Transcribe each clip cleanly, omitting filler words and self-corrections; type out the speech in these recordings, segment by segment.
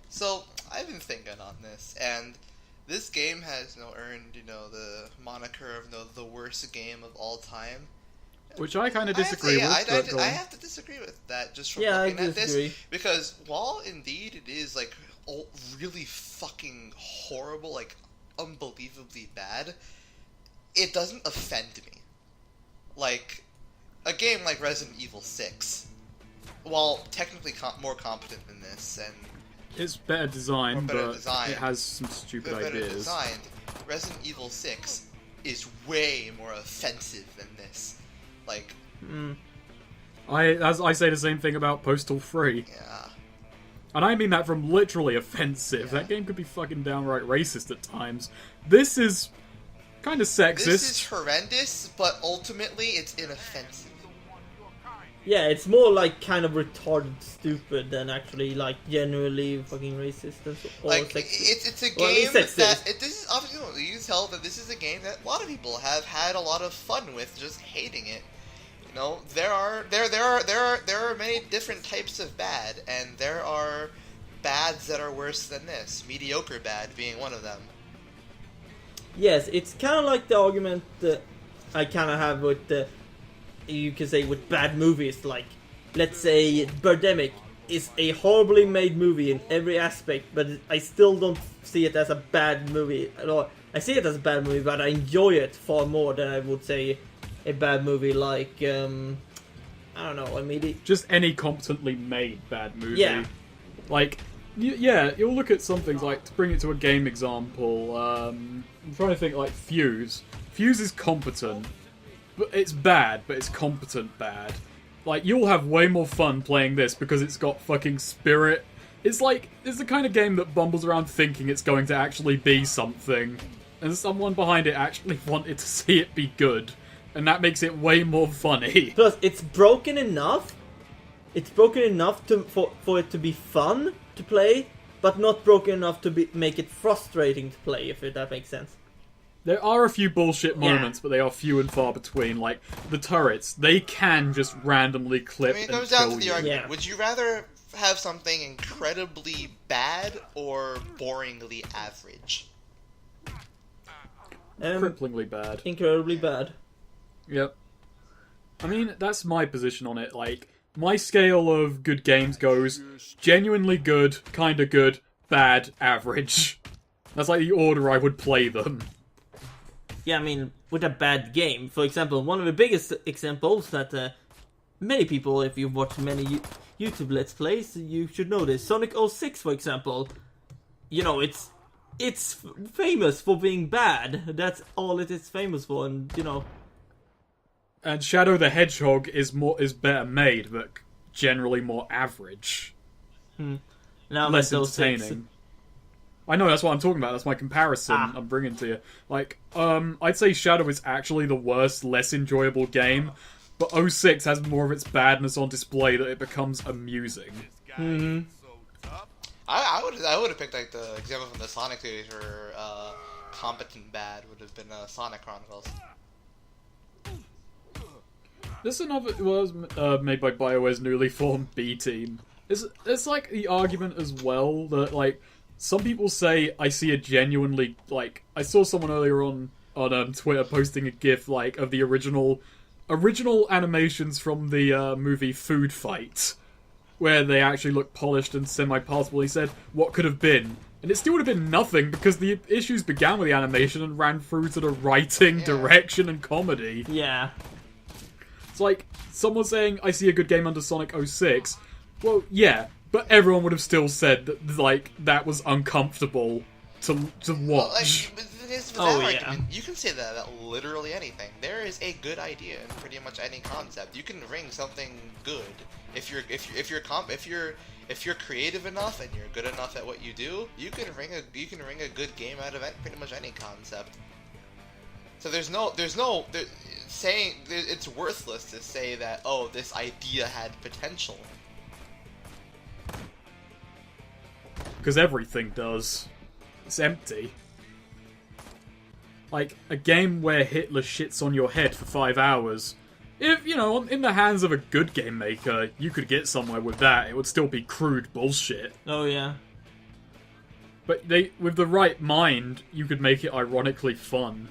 So, I've been thinking on this, and this game has, earned, the moniker of, the worst game of all time. Which I kind of I have to, disagree yeah, with, but go I on. have to disagree with that just from Yeah, I looking at this, disagree. because while indeed it is, like, really fucking horrible, like, unbelievably bad, it doesn't offend me. Like, a game like Resident Evil 6, while technically more competent than this, and It's better designed, but designed, it has some stupid better ideas. designed, Resident Evil 6 is way more offensive than this. Like, I say the same thing about Postal 3. yeah. And I mean that from literally offensive. Yeah. That game could be fucking downright racist at times. This is kind of sexist. This is horrendous, but ultimately it's inoffensive. Yeah, it's more like kind of retarded stupid than actually like genuinely fucking racist or Like, sexist. it's a Well, at game least that... sexist. This is obviously, you tell that this is a game that a lot of people have had a lot of fun with, just hating it. There are many different types of bad, and there are bads that are worse than this. Mediocre bad being one of them. Yes, it's kind of like the argument that I kind of have with the, you can say, with bad movies. Like, let's say Birdemic is a horribly made movie in every aspect, but I still don't see it as a bad movie at all. I see it as a bad movie, but I enjoy it far more than I would say a bad movie like, I don't know, I mean... Just any competently made bad movie. Yeah. Like, yeah, you'll look at some things like, to bring it to a game example, I'm trying to think like Fuse. Fuse is competent, but it's bad, but it's competent bad. Like, you'll have way more fun playing this because it's got fucking spirit. It's like, it's the kind of game that bumbles around thinking it's going to actually be something, and someone behind it actually wanted to see it be good. And that makes it way more funny. Plus, it's broken enough. It's broken enough for it to be fun to play, but not broken enough to make it frustrating to play, if that makes sense. There are a few bullshit moments, but they are few and far between. Like, the turrets, they can just randomly clip I mean, it and comes down to kill the you. argument. Yeah. Would you rather have something incredibly bad or boringly average? Cripplingly bad. Incredibly bad. Yep. I mean, that's my position on it. Like, my scale of good games goes genuinely good, kinda good, bad, average. That's like the order I would play them. Yeah, I mean, with a bad game, for example, one of the biggest examples that many people, if you've watched many YouTube Let's Plays, you should know this. Sonic 06, for example, it's famous for being bad. That's all it is famous for, and And Shadow the Hedgehog is better made, but generally more average. now Less Metal 6. entertaining. I know, that's what I'm talking about. That's my comparison I'm bringing to you. Like, I'd say Shadow is actually the worst, less enjoyable game, but 06 has more of its badness on display that it becomes amusing. I would have picked like the example from the Sonic series where competent bad would have been Sonic Chronicles. This another was made by BioWare's newly formed B team. It's like the argument as well that like some people say I see a genuinely like I saw someone earlier on Twitter posting a GIF like of the original animations from the movie Food Fight, where they actually look polished and semi-passable. He said, "What could have been?" And it still would have been nothing because the issues began with the animation and ran through to the writing, direction, and comedy. Yeah. It's like someone saying, I see a good game under Sonic 06. Well, yeah, but everyone would have still said that, like, that was uncomfortable to watch. With that Oh, yeah. argument, you can say that about literally anything. There is a good idea in pretty much any concept. You can bring something good if you're creative enough and you're good enough at what you do. You can bring a good game out of pretty much any concept. So it's worthless to say that, oh, this idea had potential. Because everything does. It's empty. Like, a game where Hitler shits on your head for 5 hours. If, in the hands of a good game maker, you could get somewhere with that. It would still be crude bullshit. Oh, yeah. But with the right mind, you could make it ironically fun.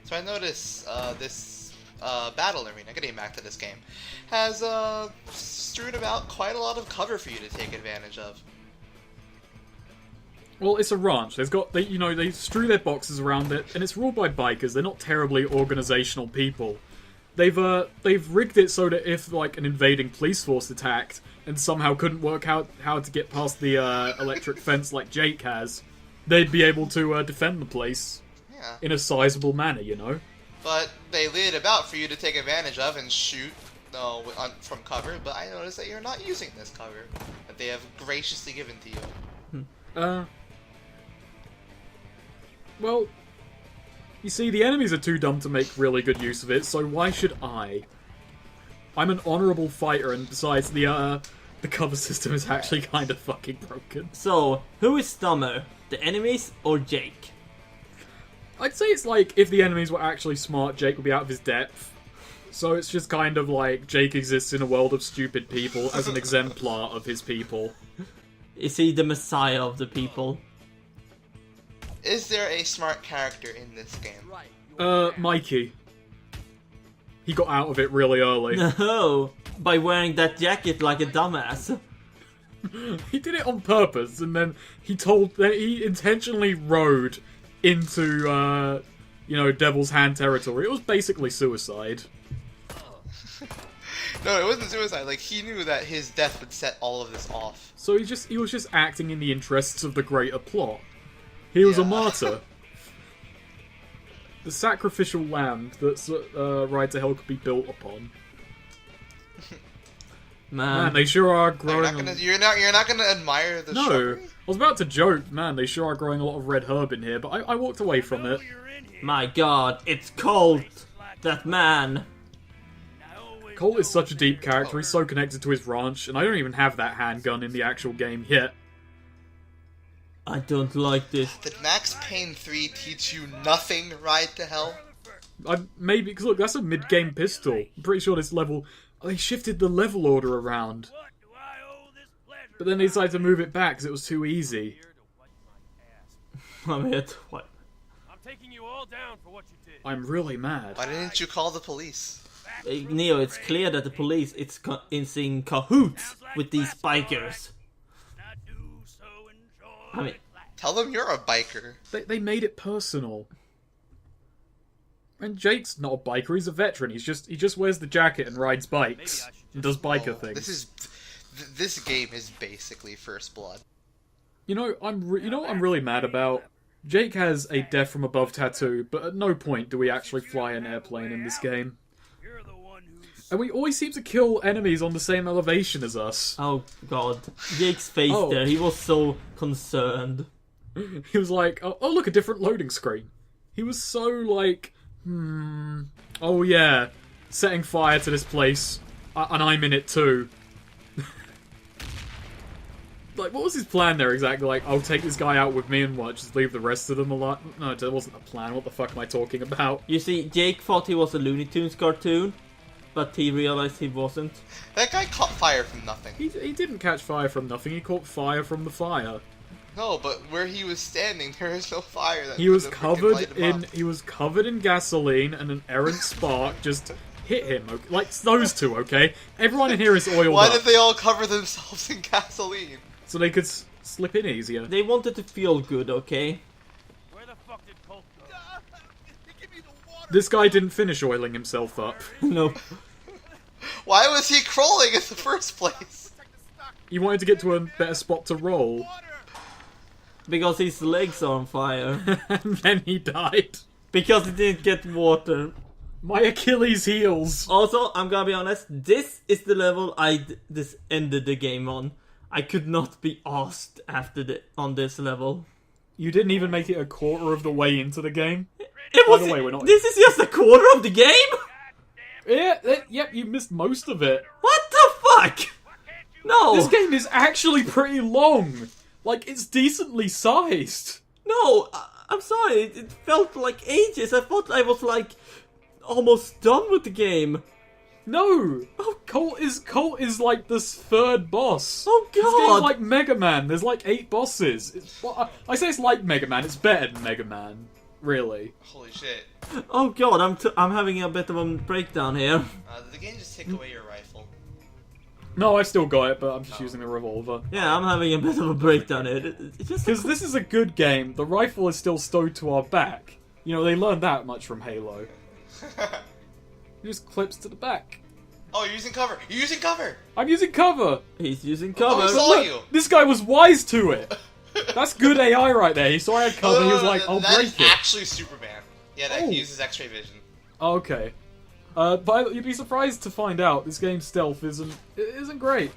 So I notice this battle arena, getting back to this game, has strewn about quite a lot of cover for you to take advantage of. Well, it's a ranch. They strew their boxes around it, and it's ruled by bikers. They're not terribly organizational people. They've rigged it so that if like an invading police force attacked and somehow couldn't work out how to get past the electric fence like Jake has, they'd be able to defend the place in a sizable manner, you know. But they laid it about for you to take advantage of and shoot from cover. But I noticed that you're not using this cover that they have graciously given to you. Well, you see, the enemies are too dumb to make really good use of it, so why should I? I'm an honourable fighter, and besides, the cover system is actually kind of fucking broken. So, who is dumber? The enemies or Jake? I'd say it's like, if the enemies were actually smart, Jake would be out of his depth. So it's just kind of like, Jake exists in a world of stupid people as an exemplar of his people. Is he the messiah of the people? Is there a smart character in this game? Mikey. He got out of it really early. No, by wearing that jacket like a dumbass. He did it on purpose, and then he intentionally rode into, Devil's Hand territory. It was basically suicide. No, it wasn't suicide. Like, he knew that his death would set all of this off. So he was just acting in the interests of the greater plot. He was a martyr. The sacrificial lamb that Ride to Hell could be built upon. Man, they sure are growing. You're not gonna admire the shrubbery? I was about to joke. Man, they sure are growing a lot of red herb in here, but I walked away from it. My God, it's Colt, that man. Colt is such a deep character. He's so connected to his ranch, and I don't even have that handgun in the actual game yet. I don't like this. Did Max Payne 3 teach you nothing, Ride to Hell? Maybe, because look, that's a mid-game pistol. I'm pretty sure this level... They shifted the level order around. But then they decided to move it back because it was too easy. I'm here what? I'm taking you all down for what you did. I'm really mad. Why didn't you call the police? Neo, it's clear that the police is in cahoots with these bikers. I mean, tell them you're a biker. They made it personal. And Jake's not a biker, he's a veteran. He just wears the jacket and rides bikes and does biker things. This game is basically First Blood. You know, what I'm really mad about? Jake has a death from above tattoo, but at no point do we actually fly an airplane in this game. And we always seem to kill enemies on the same elevation as us. Oh God, Jake's face there, he was so concerned. He was like, oh look, a different loading screen. He was so like, oh yeah, setting fire to this place, and I'm in it too. Like, what was his plan there exactly? Like, I'll take this guy out with me and what, just leave the rest of them alive? No, that wasn't the plan. What the fuck am I talking about? You see, Jake thought he was a Looney Tunes cartoon, but he realized he wasn't. That guy caught fire from nothing. He didn't catch fire from nothing. He caught fire from the fire. No, but where he was standing, there is no fire. He was covered in gasoline, and an errant spark just hit him. Okay? Like those two, okay? Everyone in here is oiled Why up. did they all cover themselves in gasoline? So they could slip in easier. They wanted to feel good, okay? Where the fuck did Colt go? This guy didn't finish oiling himself up. No. Why was he crawling in the first place? He wanted to get to a better spot to roll. Because his legs are on fire. And then he died. Because he didn't get water. My Achilles heels. Also, I'm gonna be honest, this is the level I ended the game on. I could not be asked on this level. You didn't even make it a quarter of the way into the game? By the way, we're not... This is just a quarter of the game? Yep, you missed most of it. What the fuck? No. This game is actually pretty long. Like, it's decently sized. No, I'm sorry. It felt like ages. I thought I was, like, almost done with the game. No! Oh, Colt is like this third boss. Oh This game's god! like Mega Man. There's like 8 bosses. I say it's like Mega Man. It's better than Mega Man. Really. Holy shit. Oh god, I'm having a bit of a breakdown here. Did the game just take away your rifle? No, I still got it, but I'm just using the revolver. Yeah, I'm having a bit of a breakdown here. It's just Because this is a good game. The rifle is still stowed to our back. You know, they learned that much from Halo. It just clips to the back. Oh, you're using cover! You're using cover! I'm using cover! he's using Oh, cover. he saw Look, you! this guy was wise to it! That's good AI right there. He saw I had cover, he was like, I'll that break is it. actually Superman. Yeah, that Oh. he uses X-ray vision. Okay. But you'd be surprised to find out this game's stealth isn't great.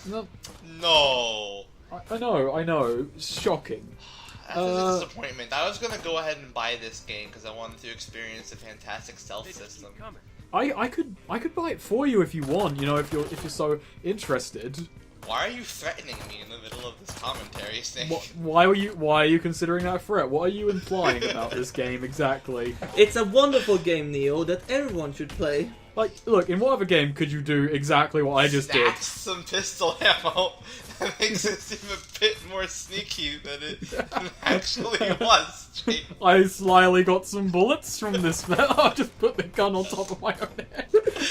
No, No. I know. It's shocking. That's a disappointment. I was gonna go ahead and buy this game because I wanted to experience a fantastic stealth They just system. keep coming. I could buy it for you if you want. You know, if you're so interested. Why are you threatening me in the middle of this commentary, Snake? Why are you considering that a threat? What are you implying about this game exactly? It's a wonderful game, Neo, that everyone should play. Like, look, in what other game could you do exactly what I just did? Snatch some pistol ammo. That makes it seem a bit more sneaky than it actually was, Jake. I slyly got some bullets from this man. I just put the gun on top of my own head.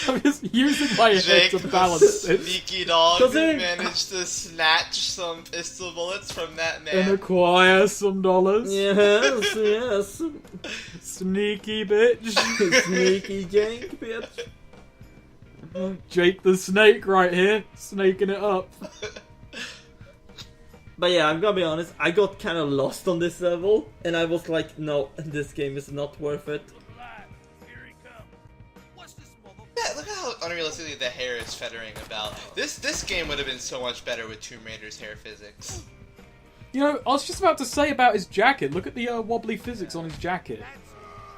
I'm just using my head Jake, to the balance it. sneaky dog, Does it- managed to snatch some pistol bullets from that And man. acquire some dollars. Yes, yes. Sneaky bitch. Sneaky Jake, bitch. Jake the Snake right here, snaking it up. But yeah, I'm gonna be honest, I got kind of lost on this level, and I was like, no, this game is not worth it. Alive. Here he comes. What's this mother? Yeah, look at how unrealistically the hair is feathering about. This game would have been so much better with Tomb Raider's hair physics. You know, I was just about to say about his jacket. Look at the wobbly physics on his jacket.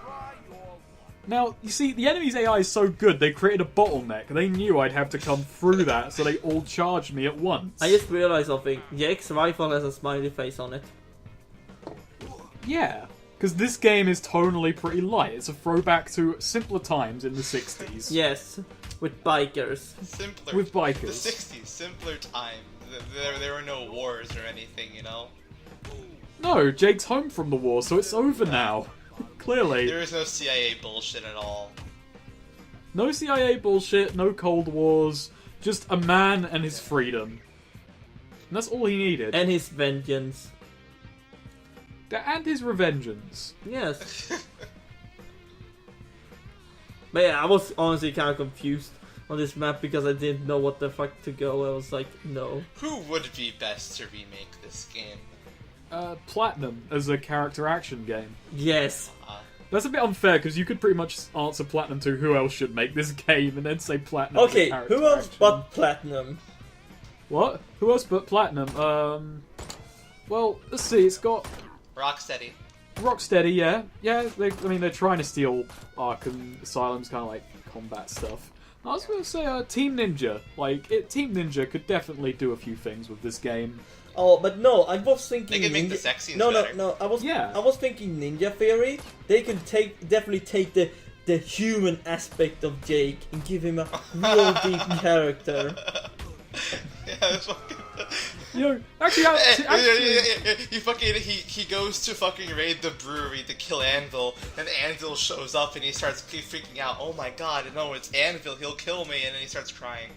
Try your luck. Now, you see, the enemy's AI is so good, they created a bottleneck. They knew I'd have to come through that, so they all charged me at once. I just realized something. Jake's rifle has a smiley face on it. Yeah, because this game is tonally pretty light. It's a throwback to simpler times in the 60s. Yes, with bikers. Simpler. With bikers. The 60s, simpler time. There were no wars or anything, you know? No, Jake's home from the war, so it's over now. Clearly. There is no CIA bullshit at all. No CIA bullshit, no Cold Wars, just a man and his freedom. And that's all he needed. And his vengeance. And his revengeance. Yes. But yeah, I was honestly kind of confused on this map because I didn't know what the fuck to go. I was like, no. Who would be best to remake this game? Platinum as a character action game. Yes. That's a bit unfair because you could pretty much answer Platinum to who else should make this game and then say Platinum. as a Okay, character who else action. but Platinum? What? Who else but Platinum? Well, let's see. It's got Rocksteady. Rocksteady, yeah. Yeah, they're trying to steal Arkham Asylum's kind of like combat stuff. I was going to say Team Ninja. Team Ninja could definitely do a few things with this game. Oh, but no, I was thinking. They can make Ninja... the sex scenes No, better. no. I Yeah. was thinking Ninja Theory. They can definitely take the human aspect of Jake and give him a real deep character. Yeah, it's fucking... You know, actually, He goes to fucking raid the brewery to kill Anvil, and Anvil shows up and he starts freaking out. Oh my god, no, it's Anvil, he'll kill me, and then he starts crying.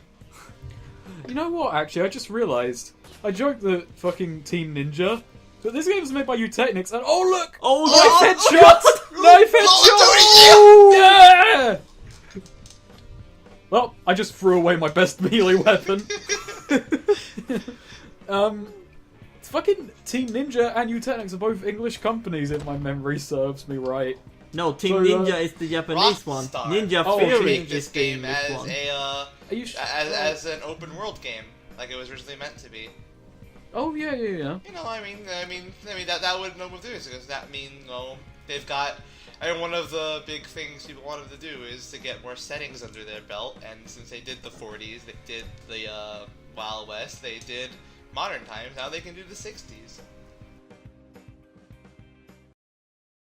you know what? Actually, I just realised. I joked that fucking Team Ninja, but this game was made by Technics, and oh look! Oh, Knife no! headshot! Knife headshot! Yeah! Well, I just threw away my best melee weapon. Fucking Team Ninja and Technics are both English companies, if my memory serves me right. No, Team So, Ninja is the Japanese one. Rockstar. Ninja Oh, Theory Make is this the game English as one. Are you as an open world game, like it was originally meant to be. Oh yeah. You know, I mean that would no move do is because that means they've got. And one of the big things people wanted to do is to get more settings under their belt, and since they did the 40s, they did the Wild West, they did modern times. Now they can do the 60s.